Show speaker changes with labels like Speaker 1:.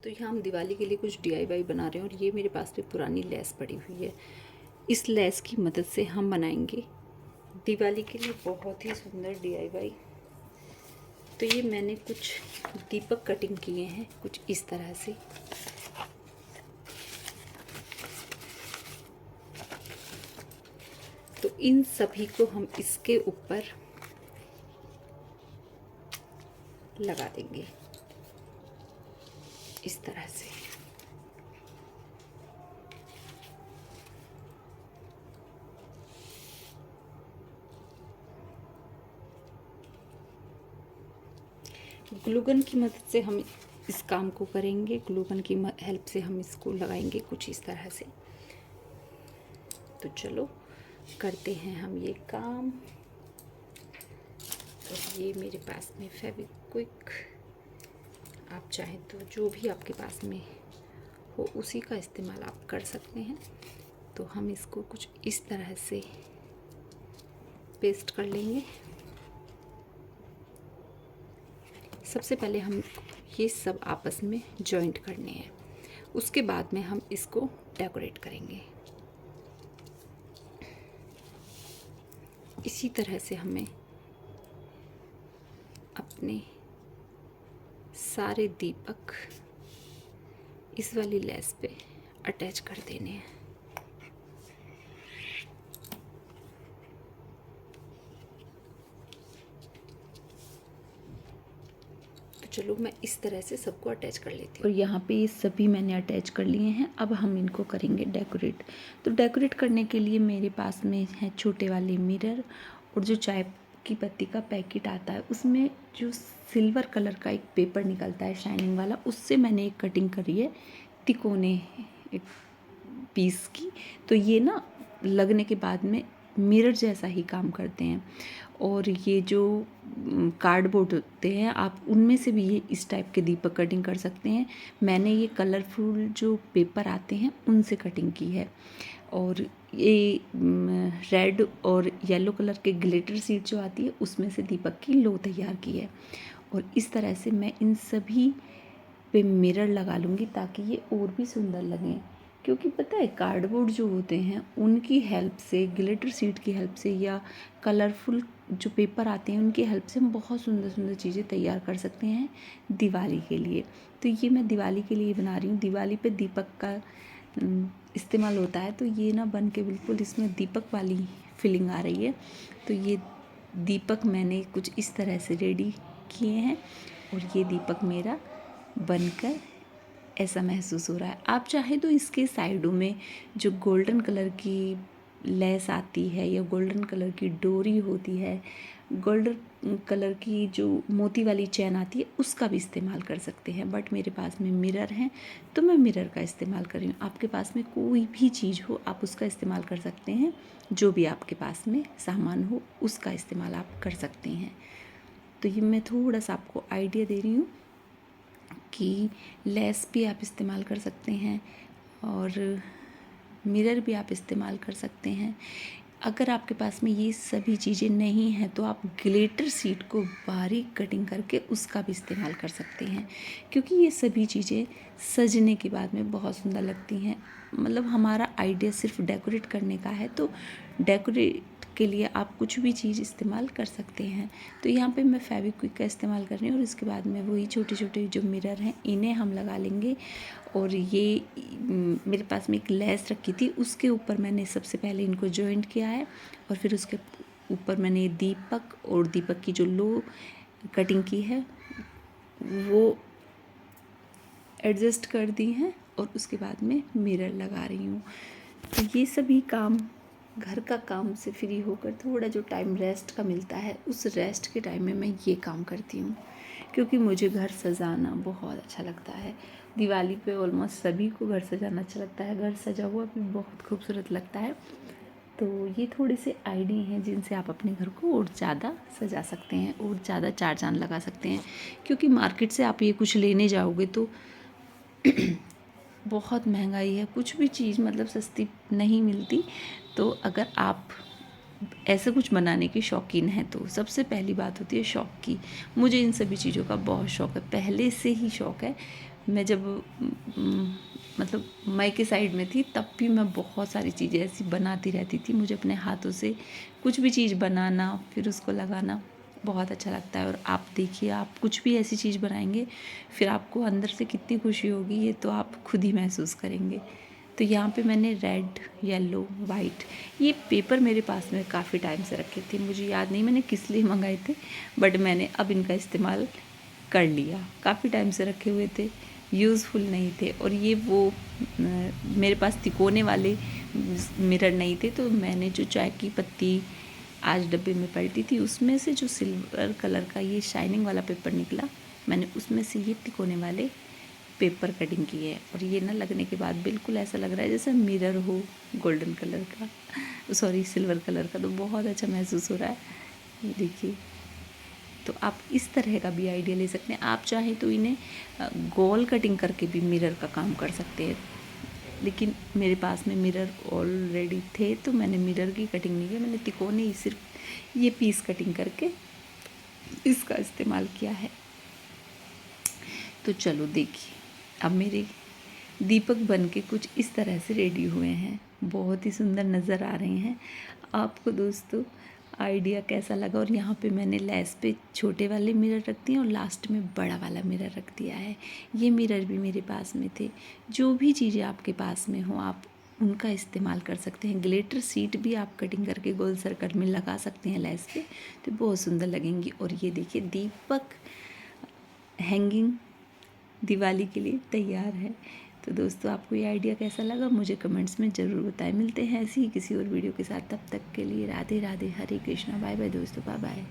Speaker 1: तो यहाँ हम दिवाली के लिए कुछ DIY बना रहे हैं और ये मेरे पास में पुरानी लेस पड़ी हुई है। इस लेस की मदद से हम बनाएंगे दिवाली के लिए बहुत ही सुंदर DIY। तो ये मैंने कुछ दीपक कटिंग किए हैं कुछ इस तरह से। तो इन सभी को हम इसके ऊपर लगा देंगे इस तरह से। ग्लूगन की मदद से हम इस काम को करेंगे। ग्लूगन की हेल्प से हम इसको लगाएंगे कुछ इस तरह से। तो चलो करते हैं हम ये काम। तो ये मेरे पास में फेविक्विक, आप चाहें तो जो भी आपके पास में हो उसी का इस्तेमाल आप कर सकते हैं। तो हम इसको कुछ इस तरह से पेस्ट कर लेंगे। सबसे पहले हम ये सब आपस में जॉइंट करने हैं, उसके बाद में हम इसको डेकोरेट करेंगे। इसी तरह से हमें अपने सारे दीपक इस वाली लेस पे अटैच कर देने हैं। तो चलो मैं इस तरह से सबको अटैच कर लेती हूँ। और यहाँ पे ये सभी मैंने अटैच कर लिए हैं। अब हम इनको करेंगे डेकोरेट। तो डेकोरेट करने के लिए मेरे पास में है छोटे वाले मिरर और जो चाय की पत्ती का पैकेट आता है उसमें जो सिल्वर कलर का एक पेपर निकलता है शाइनिंग वाला, उससे मैंने एक कटिंग करी है तिकोने एक पीस की। तो ये ना लगने के बाद में मिरर जैसा ही काम करते हैं। और ये जो कार्डबोर्ड होते हैं आप उनमें से भी ये इस टाइप के दीपक कटिंग कर सकते हैं। मैंने ये कलरफुल जो पेपर आते हैं उनसे कटिंग की है। और ये रेड और येलो कलर के ग्लिटर शीट जो आती है उसमें से दीपक की लो तैयार की है। और इस तरह से मैं इन सभी पे मिरर लगा लूँगी ताकि ये और भी सुंदर लगें। क्योंकि पता है कार्डबोर्ड जो होते हैं उनकी हेल्प से, ग्लिटर शीट की हेल्प से या कलरफुल जो पेपर आते हैं उनकी हेल्प से हम बहुत सुंदर सुंदर चीज़ें तैयार कर सकते हैं दिवाली के लिए। तो ये मैं दिवाली के लिए बना रही हूँ। दिवाली पे दीपक का इस्तेमाल होता है। तो ये ना बन के बिल्कुल इसमें दीपक वाली फीलिंग आ रही है। तो ये दीपक मैंने कुछ इस तरह से रेडी किए हैं और ये दीपक मेरा बनकर ऐसा महसूस हो रहा है। आप चाहे तो इसके साइडों में जो गोल्डन कलर की लेस आती है या गोल्डन कलर की डोरी होती है, गोल्डन कलर की जो मोती वाली चैन आती है उसका भी इस्तेमाल कर सकते हैं। बट मेरे पास में मिरर हैं तो मैं मिरर का इस्तेमाल कर रही हूँ। आपके पास में कोई भी चीज़ हो आप उसका इस्तेमाल कर सकते हैं। जो भी आपके पास में सामान हो उसका इस्तेमाल आप कर सकते हैं। तो ये मैं थोड़ा सा आपको आइडिया दे रही हूँ कि लेस भी आप इस्तेमाल कर सकते हैं और मिरर भी आप इस्तेमाल कर सकते हैं। अगर आपके पास में ये सभी चीज़ें नहीं हैं तो आप ग्लिटर शीट को बारीक कटिंग करके उसका भी इस्तेमाल कर सकते हैं। क्योंकि ये सभी चीज़ें सजने के बाद में बहुत सुंदर लगती हैं। मतलब हमारा आइडिया सिर्फ डेकोरेट करने का है तो डेकोरेट के लिए आप कुछ भी चीज़ इस्तेमाल कर सकते हैं। तो यहाँ पे मैं फेविक्विक का इस्तेमाल कर रही हूँ और इसके बाद में वही छोटे छोटे जो मिरर हैं इन्हें हम लगा लेंगे। और ये मेरे पास में एक लेस रखी थी उसके ऊपर मैंने सबसे पहले इनको जॉइंट किया है और फिर उसके ऊपर मैंने दीपक और दीपक की जो लो कटिंग की है वो एडजस्ट कर दी हैं और उसके बाद में मिरर लगा रही हूँ। तो ये सभी काम घर का काम से फ्री होकर थोड़ा जो टाइम रेस्ट का मिलता है उस रेस्ट के टाइम में मैं ये काम करती हूँ। क्योंकि मुझे घर सजाना बहुत अच्छा लगता है। दिवाली पे ऑलमोस्ट सभी को घर सजाना अच्छा लगता है। घर सजा हुआ भी बहुत खूबसूरत लगता है। तो ये थोड़े से आइडिया हैं जिनसे आप अपने घर को और ज़्यादा सजा सकते हैं और ज़्यादा चार चांद लगा सकते हैं। क्योंकि मार्केट से आप ये कुछ लेने जाओगे तो बहुत महंगाई है, कुछ भी चीज़ मतलब सस्ती नहीं मिलती। तो अगर आप ऐसा कुछ बनाने के शौकीन हैं तो सबसे पहली बात होती है शौक़ की। मुझे इन सभी चीज़ों का बहुत शौक़ है, पहले से ही शौक़ है। मैं जब मतलब मई के साइड में थी तब भी मैं बहुत सारी चीज़ें ऐसी बनाती रहती थी। मुझे अपने हाथों से कुछ भी चीज़ बनाना फिर उसको लगाना बहुत अच्छा लगता है। और आप देखिए, आप कुछ भी ऐसी चीज़ बनाएंगे फिर आपको अंदर से कितनी खुशी होगी, ये तो आप खुद ही महसूस करेंगे। तो यहाँ पे मैंने रेड, येलो, वाइट, ये पेपर मेरे पास में काफ़ी टाइम से रखे थे। मुझे याद नहीं मैंने किस लिए मंगाए थे, बट मैंने अब इनका इस्तेमाल कर लिया। काफ़ी टाइम से रखे हुए थे, यूज़फुल नहीं थे। और ये वो मेरे पास तिकोने वाले मिरर नहीं थे, तो मैंने जो चाय की पत्ती आज डब्बे में पलटी थी उसमें से जो सिल्वर कलर का ये शाइनिंग वाला पेपर निकला, मैंने उसमें से ये तिकोने वाले पेपर कटिंग की है। और ये ना लगने के बाद बिल्कुल ऐसा लग रहा है जैसे मिरर हो गोल्डन कलर का, सॉरी सिल्वर कलर का। तो बहुत अच्छा महसूस हो रहा है, ये देखिए। तो आप इस तरह का भी आइडिया ले सकते हैं। आप चाहें तो इन्हें गोल कटिंग करके भी मिरर का काम कर सकते हैं, लेकिन मेरे पास में मिरर ऑलरेडी थे तो मैंने मिरर की कटिंग नहीं की, मैंने तिकोने ही सिर्फ ये पीस कटिंग करके इसका इस्तेमाल किया है। तो चलो देखिए, अब मेरे दीपक बन के कुछ इस तरह से रेडी हुए हैं, बहुत ही सुंदर नज़र आ रहे हैं। आपको दोस्तों आइडिया कैसा लगा? और यहाँ पे मैंने लेस पे छोटे वाले मिरर रख दिए और लास्ट में बड़ा वाला मिरर रख दिया है। ये मिरर भी मेरे पास में थे। जो भी चीज़ें आपके पास में हो आप उनका इस्तेमाल कर सकते हैं। ग्लिटर सीट भी आप कटिंग करके गोल सर्कल में लगा सकते हैं लेस पे, तो बहुत सुंदर लगेंगी। और ये देखिए दीपक हैंगिंग दिवाली के लिए तैयार है। तो दोस्तों आपको ये आइडिया कैसा लगा मुझे कमेंट्स में ज़रूर बताएं। मिलते हैं ऐसी ही किसी और वीडियो के साथ, तब तक के लिए राधे राधे, हरे कृष्णा, बाय बाय दोस्तों, बाय बाय।